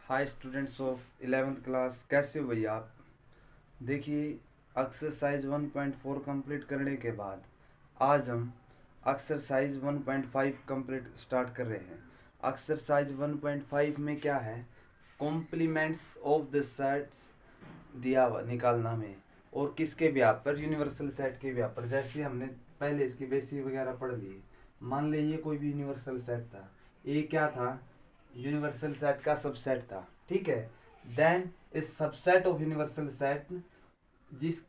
Hi students of 11th class, कैसे हो भैया आप। देखिए, एक्सरसाइज 1.4 कंप्लीट करने के बाद आज हम एक्सरसाइज 1.5 कंप्लीट स्टार्ट कर रहे हैं। एक्सरसाइज 1.5 में क्या है, कॉम्प्लीमेंट्स ऑफ द सेट्स दिया हुआ निकालना में, और किसके ब्याह पर, यूनिवर्सल सेट के ब्याह पर। जैसे हमने पहले इसकी बेसिक वगैरह पढ़ ली। मान लीजिए कोई भी यूनिवर्सल सेट था, ये क्या था, यूनिवर्सल सेट का सबसेट था, ठीक है। देन इस सबसेट ऑफ यूनिवर्सल सेट, जिस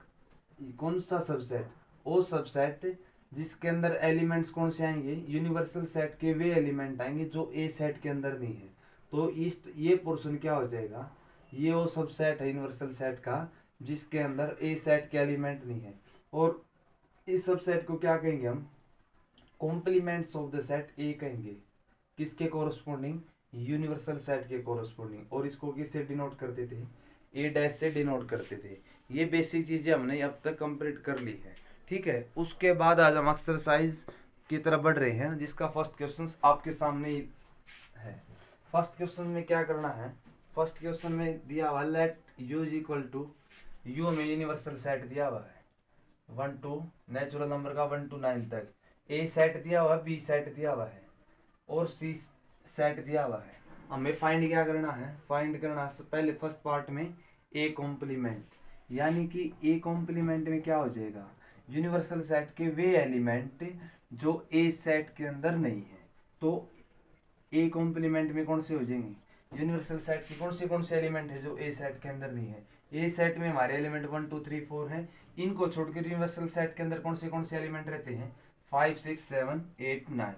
कौन सा सबसेट, वो सबसेट जिसके अंदर एलिमेंट्स कौन से आएंगे, यूनिवर्सल सेट के वे एलिमेंट आएंगे जो ए सेट के अंदर नहीं है। तो इस ये पोर्शन क्या हो जाएगा, ये वो सबसेट है यूनिवर्सल सेट का जिसके अंदर ए सेट के एलिमेंट नहीं है। और इस सबसेट को क्या कहेंगे हम, complements of the set A कहेंगे। किसके कोरस्पोंडिंग, यूनिवर्सल सेट के कोरस्पोंडिंग। और इसको किससे डिनोट करते थे, ए डैश से डिनोट करते थे। ये बेसिक चीजें हमने अब तक कंप्लीट कर ली है, ठीक है। उसके बाद आज हम एक्सरसाइज की तरफ बढ़ रहे हैं, जिसका फर्स्ट क्वेश्चन आपके सामने ही है। फर्स्ट क्वेश्चन में क्या करना है, फर्स्ट क्वेश्चन में दिया हुआ let U is equal to, U में यूनिवर्सल सेट दिया हुआ है 1 टू नेचुरल नंबर का 1 to 9 तक। ए सेट दिया हुआ है, बी सेट दिया हुआ है और सी सेट दिया हुआ है। हमें फाइंड क्या करना है, फाइंड करना है पहले फर्स्ट पार्ट में ए कॉम्प्लीमेंट, यानी कि ए कॉम्प्लीमेंट में क्या हो जाएगा, यूनिवर्सल सेट के वे एलिमेंट जो ए सेट के अंदर नहीं है। तो ए कॉम्प्लीमेंट में कौन से हो जाएंगे, यूनिवर्सल सेट के कौन से एलिमेंट है जो ए सेट के अंदर नहीं है। ए सेट में हमारे एलिमेंट 1 2 3 4 है। इनको छोड़कर यूनिवर्सल सेट के अंदर कौन से एलिमेंट रहते हैं, 5 6 7 8 9,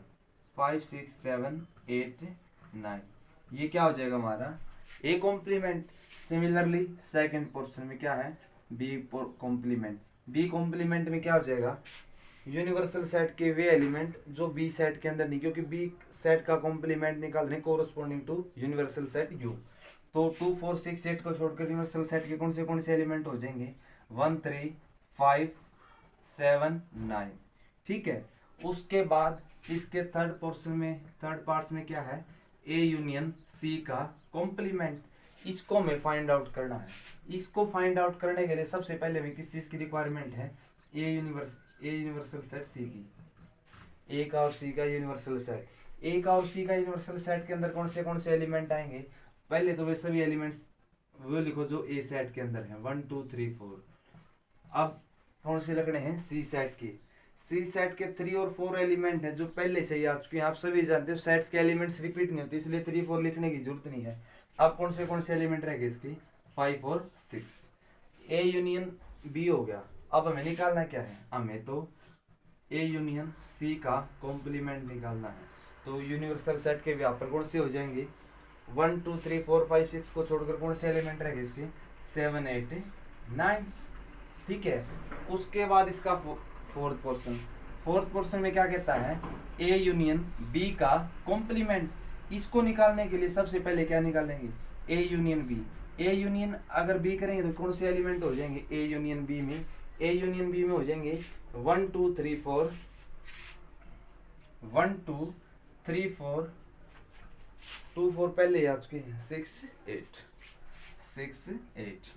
5 6 7 8 9। ये क्या हो जाएगा हमारा A complement. Similarly second portion में क्या है, बी कॉम्प्लीमेंट। बी कॉम्प्लीमेंट में क्या हो जाएगा, यूनिवर्सल सेट के वे एलिमेंट जो बी सेट के अंदर नहीं, क्योंकि बी सेट का कॉम्प्लीमेंट निकाल रहे हैं corresponding to universal set U. तो 2 4 6 8 को छोड़कर यूनिवर्सल सेट के कौन से एलिमेंट हो जाएंगे, 1 3 5 7 9, ठीक है। उसके बाद इसके थर्ड पोर्शन में, थर्ड पार्ट में क्या है, ए यूनियन सी का कॉम्प्लीमेंट। इसको हमें फाइंड आउट करना है। इसको फाइंड आउट करने के लिए सबसे पहले हमें किस चीज की रिक्वायरमेंट है, ए यूनिवर्सल सेट सी की, ए का और सी का यूनिवर्सल सेट। ए का और सी का यूनिवर्सल सेट के अंदर कौन से एलिमेंट आएंगे, पहले तो वे सभी एलिमेंट्स वो लिखो जो ए सेट के अंदर है, 1 2 3 4। अब कौन से लगने हैं, सी सेट के। सी सेट के 3 और 4 एलिमेंट है जो पहले से ही आ चुके हैं। आप सभी जानते हो सेट्स के एलिमेंट्स रिपीट नहीं होते, इसलिए 3 4 लिखने की जरूरत नहीं है। अब कौन से एलिमेंट रहेंगे इसके, 5 और 6। ए यूनियन बी हो गया। अब हमें निकालना क्या है, हमें तो ए यूनियन सी का कॉम्प्लीमेंट निकालना है। तो यूनिवर्सल सेट के व्यापक कौन से हो जाएंगे, 1 2 3 4 5 6 को छोड़कर कौन से एलिमेंट रहेंगे इसके, 7 8 9, ठीक है। उसके बाद इसका फोर्थ पोर्शन, फोर्थ पोर्शन में क्या कहता है, ए यूनियन बी का कॉम्प्लीमेंट। इसको निकालने के लिए सबसे पहले क्या निकालेंगे, A union B. A union अगर बी करेंगे तो कौन से एलिमेंट हो जाएंगे ए यूनियन बी में, ए यूनियन बी में हो जाएंगे 1 2 3 4, 1 2 3 4, 2 4 पहले आ चुके हैं, 6 8, 6 8।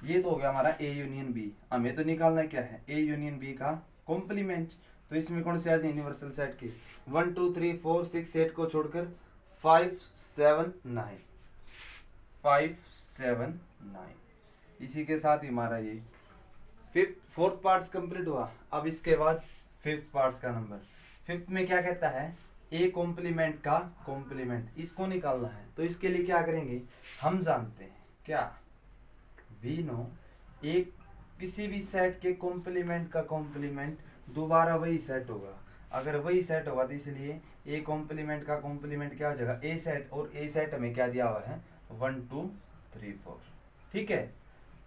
ये तो हो गया हमारा ए यूनियन बी। हमें तो निकालना क्या है, ए यूनियन बी का कॉम्प्लीमेंट। तो इसमें कौन से आ जाए यूनिवर्सल सेट के, 1 2 3 4 6 8 को छोड़कर 5 7 9, 5 7 9। इसी के साथ ही हमारा ये फिफ्थ फोर्थ पार्ट्स कंप्लीट हुआ। अब इसके बाद फिफ्थ पार्ट्स का नंबर, फिफ्थ में क्या कहता है, ए कॉम्प्लीमेंट का कॉम्प्लीमेंट, इसको निकालना है। तो इसके लिए क्या करेंगे, हम जानते हैं क्या, वी नो, एक किसी भी सेट के कॉम्प्लीमेंट का कॉम्प्लीमेंट दोबारा वही सेट होगा। अगर वही सेट होगा तो इसलिए ए कॉम्प्लीमेंट का कॉम्प्लीमेंट क्या हो जाएगा, ए सेट। और ए सेट हमें क्या दिया हुआ है, 1 2 3 4, ठीक है।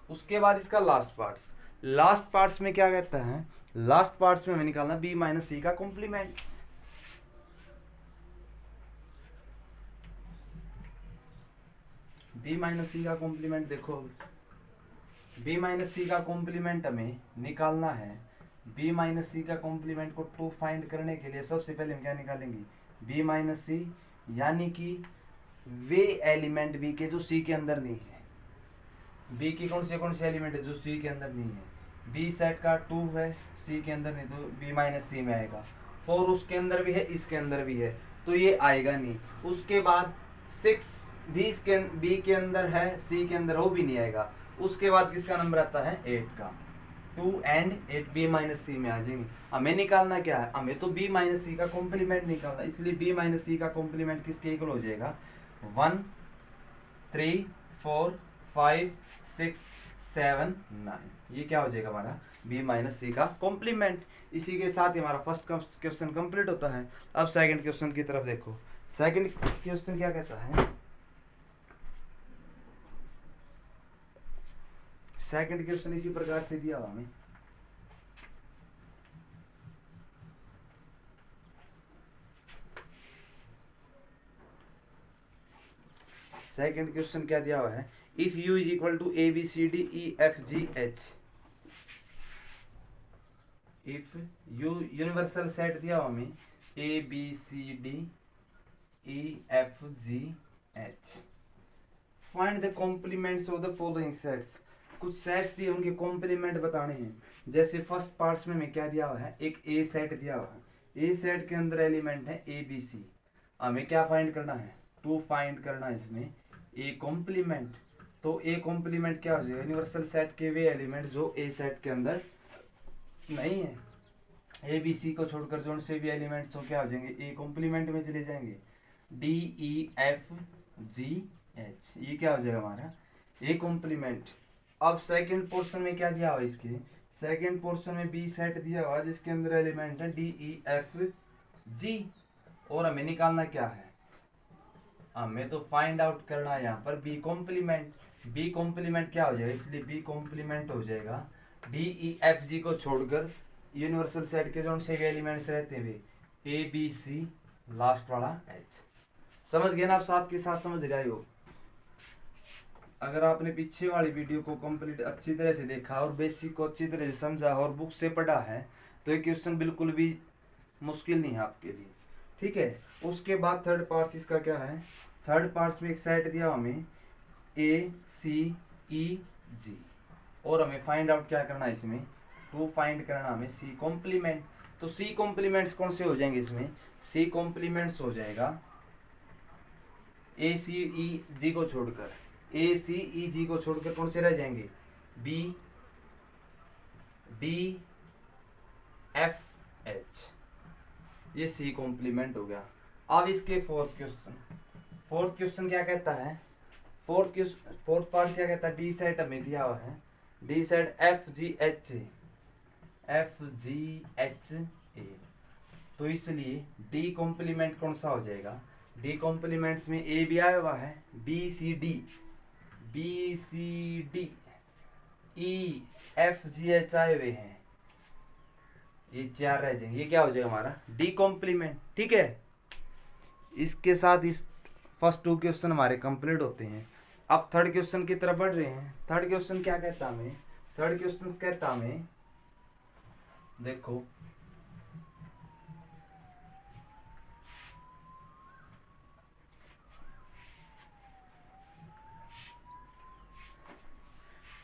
उसके बाद इसका लास्ट पार्ट्स, लास्ट पार्ट्स में क्या कहता है, लास्ट पार्ट्स में हमें निकालना बी माइनस सी का कॉम्प्लीमेंट। बी माइनस सी का कॉम्प्लीमेंट देखो, बी माइनस सी का कॉम्प्लीमेंट हमें निकालना है। बी माइनस सी का कॉम्प्लीमेंट को फाइंड करने के लिए सबसे पहले हम क्या निकालेंगे, बी माइनस सी, यानी कि वे एलिमेंट बी के जो सी के अंदर नहीं है। बी की कौन से एलिमेंट है जो सी के अंदर नहीं है। बी सेट का 2 है, सी के अंदर नहीं, तो बी माइनस सी में आएगा। 4 उसके अंदर भी है, इसके अंदर भी है, तो ये आएगा नहीं। उसके बाद 6 बी के अंदर है, सी के अंदर, वो भी नहीं आएगा। उसके बाद किसका नंबर आता है 8 का। 2 एंड 8 बी माइनस सी में आ जाएंगे। हमें निकालना क्या है, हमें तो बी माइनस सी का कॉम्प्लीमेंट निकालना, इसलिए बी माइनस सी का कॉम्प्लीमेंट किसके इक्वल हो जाएगा 1 3 4 5 6 7 9। ये क्या हो जाएगा हमारा बी माइनस सी का कॉम्प्लीमेंट। इसी के साथ ही हमारा फर्स्ट क्वेश्चन कंप्लीट होता है। अब सेकंड क्वेश्चन की तरफ देखो। सेकंड क्वेश्चन क्या कहता है, सेकंड क्वेश्चन इसी प्रकार से दिया हुआ हमें। सेकंड क्वेश्चन क्या दिया हुआ है, if U is equal to A B C D E F G H, if U universal set दिया हुआ हमें A B C D E F G H, find the complements of the following sets. कुछ sets दिए, उनके complement बताने हैं। जैसे first parts में क्या दिया हुआ है, एक ए सेट दिया हुआ है, ए सेट के अंदर एलिमेंट है ए बी सी, हमें क्या फाइंड करना है, टू फाइंड करना है इसमें ए कॉम्प्लीमेंट। तो ए कॉम्प्लीमेंट क्या हो जाएगा, यूनिवर्सल सेट के वे एलिमेंट जो ए सेट के अंदर नहीं है, ए बी सी को छोड़कर जो से भी एलिमेंट्स हो क्या हो जाएंगे ए कॉम्प्लीमेंट में चले जाएंगे। D E F G H, ये क्या हो जाएगा हमारा ए कॉम्प्लीमेंट। अब सेकंड पोर्शन में क्या दिया हुआ इसके, सेकंड पोर्शन में बी सेट दिया हुआ जिसके अंदर एलिमेंट है डी ई एफ जी, और हमें निकालना क्या है, हमें तो फाइंड आउट करना है यहाँ पर बी कॉम्प्लीमेंट। बी कॉम्प्लीमेंट क्या हो जाएगा, इसलिए बी कॉम्प्लीमेंट हो जाएगा डी ई एफ जी को छोड़कर यूनिवर्सल सेट के जो से एलिमेंट्स रहते हैं ए बी सी लास्ट वाला एच। समझ गए ना आप, साथ के साथ समझ गए हो। अगर आपने पीछे वाली वीडियो को कंप्लीट अच्छी तरह से देखा और बेसिक को अच्छी तरह से समझा और बुक से पढ़ा है तो ये क्वेश्चन बिल्कुल भी मुश्किल नहीं है आपके लिए, ठीक है। उसके बाद थर्ड पार्ट इसका क्या है, थर्ड पार्ट में एक सेट दिया हमें ए सी ई जी, और हमें फाइंड आउट क्या करना है इसमें, टू फाइंड करना हमें सी कॉम्प्लीमेंट। तो सी कॉम्प्लीमेंट्स कौन से हो जाएंगे इसमें, सी कॉम्प्लीमेंट्स हो जाएगा ए सी ई जी को छोड़कर, ए सी ई जी को छोड़कर कौन से रह जाएंगे बी डी एफ एच, ये सी कॉम्प्लीमेंट हो गया। अब इसके फोर्थ क्वेश्चन क्या कहता है, फोर्थ पार्ट क्या कहता है, डी सेट हमें दिया हुआ है, D set F G H A, तो इसलिए डी कॉम्प्लीमेंट कौन सा हो जाएगा, डी कॉम्प्लीमेंट्स में ए भी आया हुआ है, B C D E F G H आए हुए हैं, ये चार रह जाएंगे, ये क्या हो जाएगा हमारा डी कॉम्प्लीमेंट, ठीक है। इसके साथ इस फर्स्ट टू क्वेश्चन हमारे कंप्लीट होते हैं। अब थर्ड क्वेश्चन की तरफ बढ़ रहे हैं। थर्ड क्वेश्चन क्या कहता हमें, थर्ड क्वेश्चन कहता हमें देखो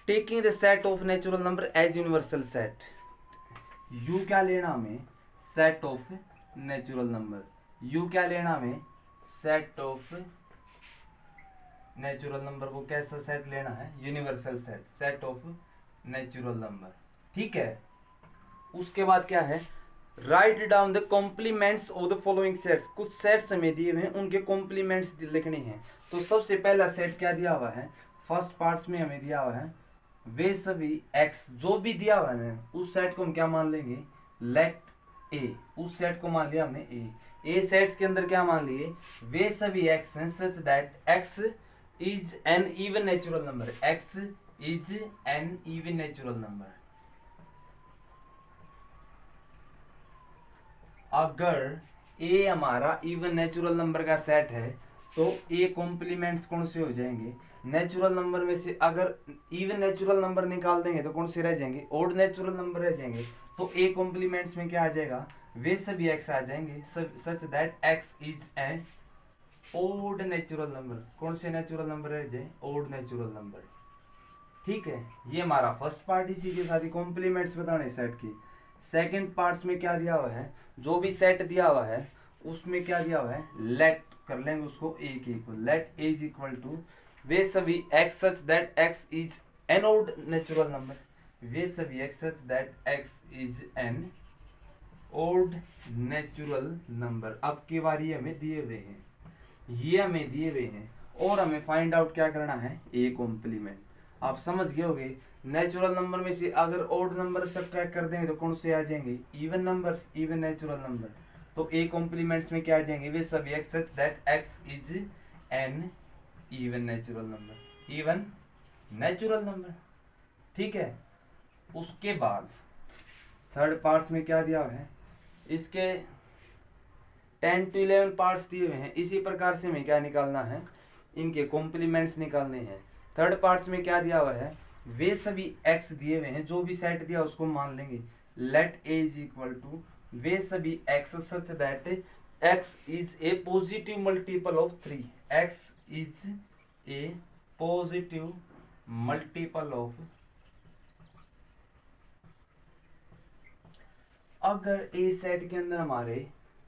taking the set of natural number as universal set. U क्या लेना हमें, set of natural number, U क्या लेना हमें, सेट ऑफ नेचुरल नंबर को कैसा सेट लेना है, universal set, set of natural number, ठीक है। उसके बाद क्या है, write down the complements of the following sets. कुछ सेट्स हमें दिए हुए हैं, उनके कॉम्प्लीमेंट्स लिखने हैं। तो सबसे पहला सेट क्या दिया हुआ है, फर्स्ट पार्ट्स में हमें दिया हुआ है वे सभी एक्स, जो भी दिया हुआ है उस सेट को हम क्या मान लेंगे, लेट ए, उस सेट को मान लिया हमने ए सेट्स के अंदर क्या मान लिए, वे सभी एक्स हैं सच that x is N even natural number, x is N even natural number. अगर ए हमारा इवन नेचुरल नंबर का सेट है तो ए कॉम्प्लीमेंट्स कौन से हो जाएंगे, नेचुरल नंबर में से अगर इवन नेचुरल नंबर निकाल देंगे तो कौन से रह जाएंगे, ओड नेचुरल नंबर रह जाएंगे। तो ए कॉम्प्लीमेंट्स में क्या आ जाएगा, वे सभी एक्स आ जाएंगे such that x is an odd natural number. कौन से नेचुरल नंबर है जे? Odd natural number. ठीक है, ये हमारा फर्स्ट पार्ट, इसी के साथ ही कॉम्प्लीमेंट्स बताने सेट की। सेकंड पार्ट्स में क्या दिया हुआ है, जो भी सेट दिया हुआ है उसमें क्या दिया हुआ है, लेट कर लेंगे उसको ए के equal. Let A is equal to वे सभी x such that x is an odd natural number. वे सभी x such that x is an odd natural number. अब की बार ये हमें दिए हुए हैं, ये हमें दिए हुए हैं, और हमें फाइंड आउट क्या करना है, ए कॉम्प्लीमेंट। आप समझ गए होगे, नेचुरल नंबर में से अगर ओड नंबर सब्ट्रैक्ट कर देंगे तो कौन से आ जाएंगे, even numbers, even natural number. तो ए कॉम्प्लीमेंट्स में क्या आ जाएंगे, वे सभी x such that x is N even natural number, even natural number. ठीक है, उसके बाद थर्ड पार्ट्स में क्या दिया हुआ है, इसके 10 to 11 पार्ट्स दिए हुए हैं। इसी प्रकार से हमें क्या निकालना है, इनके कॉम्प्लीमेंट्स निकालने हैं। थर्ड पार्ट्स में क्या दिया हुआ है, वे सभी x दिए हुए हैं, जो भी सेट दिया उसको मान लेंगे। Let a is equal to वे सभी x such that x is a positive multiple of 3। x is a positive multiple of, अगर ए सेट के अंदर हमारे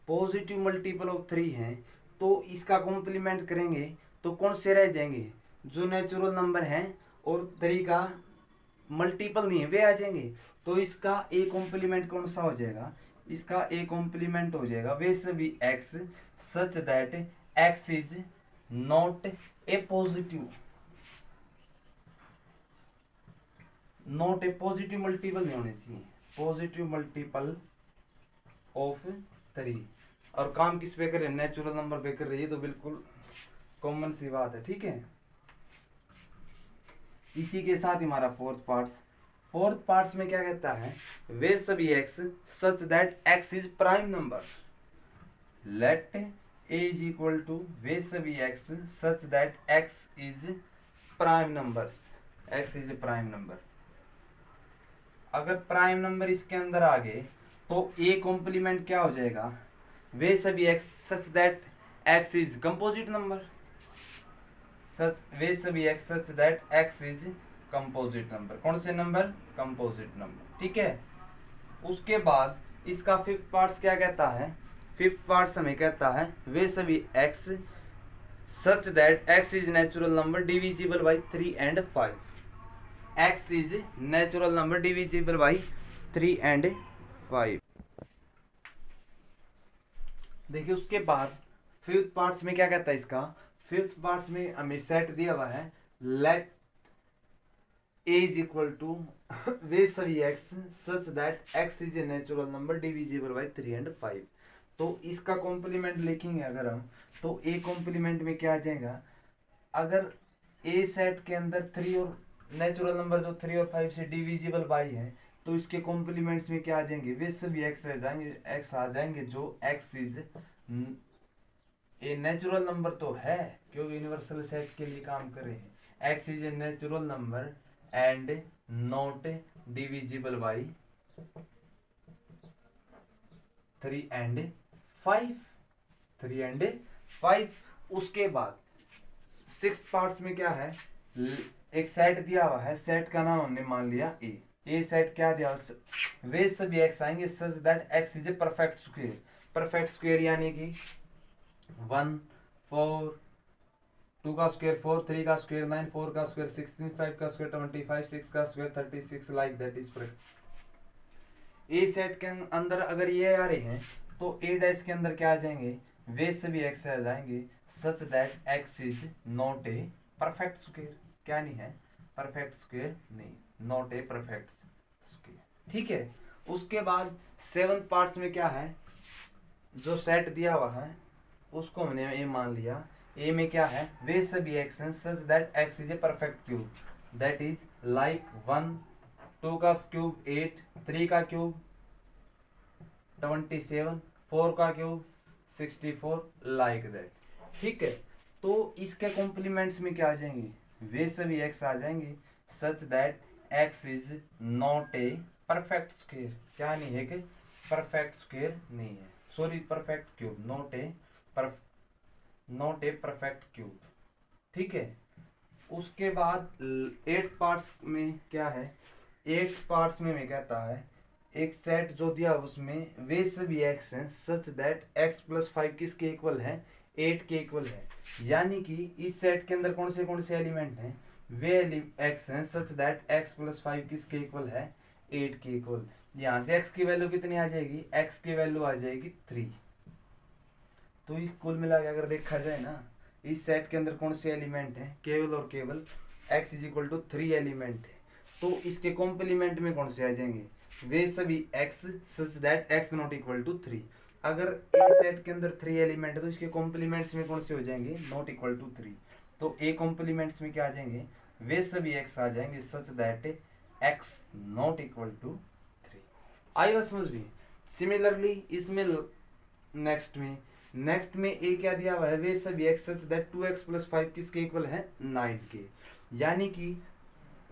पॉजिटिव मल्टीपल ऑफ 3 हैं तो इसका कॉम्प्लीमेंट करेंगे तो कौन से रह जाएंगे, जो नेचुरल नंबर हैं और 3 का मल्टीपल नहीं है वे आ जाएंगे। तो इसका ए कॉम्प्लीमेंट कौन सा हो जाएगा, इसका ए कॉम्प्लीमेंट हो जाएगा वे सभी x such that x is not a positive, not a positive multiple नहीं होने चाहिए, पॉजिटिव मल्टीपल ऑफ 3। और काम किस पे कर रहे हैं, नेचुरल नंबर पे कर रही है, तो बिल्कुल कॉमन सी बात है। ठीक है, इसी के साथ हमारा फोर्थ पार्ट्स में क्या कहता है, वे सभी x such that x is prime number. Let A is equal to वे सभी x such that x is prime numbers, x is prime number. अगर प्राइम नंबर इसके अंदर आ गए तो ए कॉम्प्लीमेंट क्या हो जाएगा, वे सभी x such that x is composite number, such वे सभी x such that x is composite number. कौन से नंबर, कंपोजिट नंबर। ठीक है, उसके बाद इसका फिफ्थ पार्ट्स क्या कहता है, फिफ्थ पार्ट्स हमें कहता है वे सभी x such that x is natural number divisible by 3 and 5। X is natural number divisible by 3 and 5। देखिए उसके बाद फिफ्थ पार्ट्स में क्या कहता है, इसका फिफ्थ पार्ट्स में हमें सेट दिया हुआ है, let A is equal to वे सभी x such that x is a natural number divisible by 3 and 5। तो इसका कॉम्प्लीमेंट लिखेंगे अगर हम, तो ए कॉम्प्लीमेंट में क्या आ जाएगा, अगर ए सेट के अंदर 3 और नेचुरल नंबर जो 3 और 5 से डिविजिबल बाई है तो इसके कॉम्प्लीमेंट्स में क्या आ जाएंगे, वे सभी एक्स आ जाएंगे, एक्स आ जाएंगे जो x is a natural number तो है क्योंकि यूनिवर्सल सेट के लिए काम कर रहे हैं। X is a natural number and not divisible by 3 and 5, 3 and 5। उसके बाद सिक्स पार्ट्स में क्या है, एक सेट दिया हुआ है, सेट का नाम हमने मान लिया ए सेट क्या दिया, वे सभी एक्स आएंगे सच that x is a perfect square. Perfect square यानी कि 1 4 2 का स्क्वायर 4, 3 का स्क्वायर 9, 4 का स्क्वायर 16, 5 का स्क्वायर 25, 6 का square 36, like that is perfect. A set के अंदर अगर ये आ रहे हैं तो ए डैश के अंदर क्या आ जाएंगे, वे सभी एक्स आ जाएंगे such that x is not a perfect square. क्या नहीं है, परफेक्ट स्क्वायर नहीं, नॉट ए परफेक्ट स्क्वायर। ठीक है, उसके बाद सेवंथ पार्ट्स में क्या है, जो सेट दिया हुआ है उसको हमने ए मान लिया। ए में क्या है, वे सभी x such that x is a perfect cube, that is like 1 2 का क्यूब 8, 3 का क्यूब 27, 4 का क्यूब 64, लाइक दैट। ठीक है, तो इसके कॉम्प्लीमेंट्स में क्या आ जाएंगे, वे सभी एक्स आ जाएंगे such that x is not a perfect square. क्या नहीं है कि परफेक्ट स्क्वायर नहीं है, sorry perfect cube, not a not a perfect cube. ठीक है, उसके बाद 8 पार्ट्स में क्या है, 8 पार्ट्स में कहता है एक सेट जो दिया उसमें वे सभी एक्स हैं सच दैट एक्स प्लस 5 किसके इक्वल है, 8 के इक्वल है। यानी कि इस सेट के अंदर कौन से एलिमेंट हैं, वे एक्स हैं सच दैट एक्स प्लस 5 किसके इक्वल है, 8 के इक्वल। यहाँ से एक्स की वैल्यू कितनी आ जाएगी, एक्स की वैल्यू आ जाएगी 3। तो इस कुल मिला के अगर देखा जाए ना, इस सेट के अंदर कौन से एलिमेंट है, केवल और केवल x is equal to 3 element है। तो इसके कॉम्प्लीमेंट में कौन से आ जाएंगे, वे सभी x such that x not equal to 3। अगर ए सेट के अंदर 3 एलिमेंट है तो इसके कॉम्प्लीमेंट्स में कौन से हो जाएंगे, नॉट इक्वल टू 3। तो ए कॉम्प्लीमेंट्स में क्या आ जाएंगे, वे सभी x आ जाएंगे such that x not equal to 3। आई बात समझ में। सिमिलरली इसमें नेक्स्ट में ए क्या दिया हुआ है, वे सभी x such that 2x plus 5 किसके इक्वल है, 9 के। यानी कि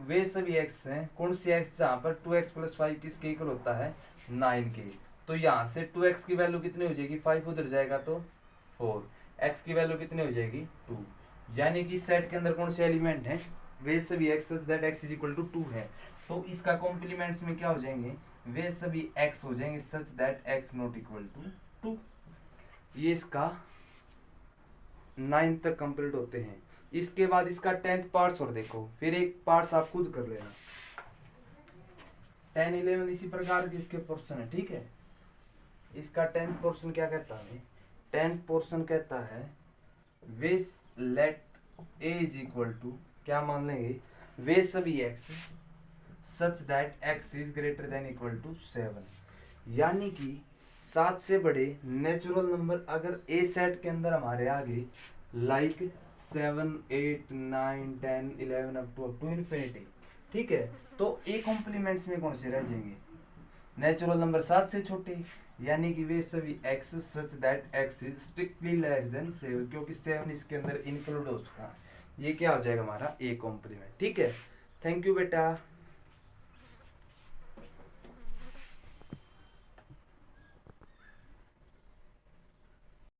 वे सभी एक्स हैं कौन से एक्स, जहां पर 2x प्लस 5 किसके इक्वल होता है, 9 के। तो यहाँ से 2x की वैल्यू कितनी हो जाएगी, 5 उधर जाएगा तो 4, x की वैल्यू कितनी हो जाएगी 2। यानी कि सेट के अंदर कौन से एलिमेंट हैं, वे सभी x such that x is equal to 2 है। तो इसका कॉम्प्लीमेंट्स में क्या हो जाएंगे, वे सभी x हो जाएंगे such that x not equal to 2। ये इसका 9 तक कंप्लीट होते हैं। इसके बाद इसका 10th पार्ट्स और देखो, फिर एक पार्ट्स आप खुद कर लेना। 10 11 इसी प्रकार के इसके पोर्शन है। ठीक है, इसका 10th पोर्शन क्या कहता है, 10th पोर्शन कहता है वे let A is equal to, क्या मान लेंगे, वे सभी x such that x is greater than equal to 7। यानी कि 7 से बड़े नेचुरल नंबर अगर ए सेट के अंदर हमारे आगे लाइक 7 8 9 10 11 अप टू इन्फिनिटी, ठीक है, तो ए कॉम्प्लीमेंट्स में कौन से रह जाएंगे, नेचुरल नंबर 7 से छोटे। यानी कि वे सभी x such that x is strictly less than 7, क्योंकि 7 इसके अंदर इंक्लूड हो चुका है। ये क्या हो जाएगा हमारा ए कॉम्प्लीमेंट। ठीक है, थैंक यू बेटा।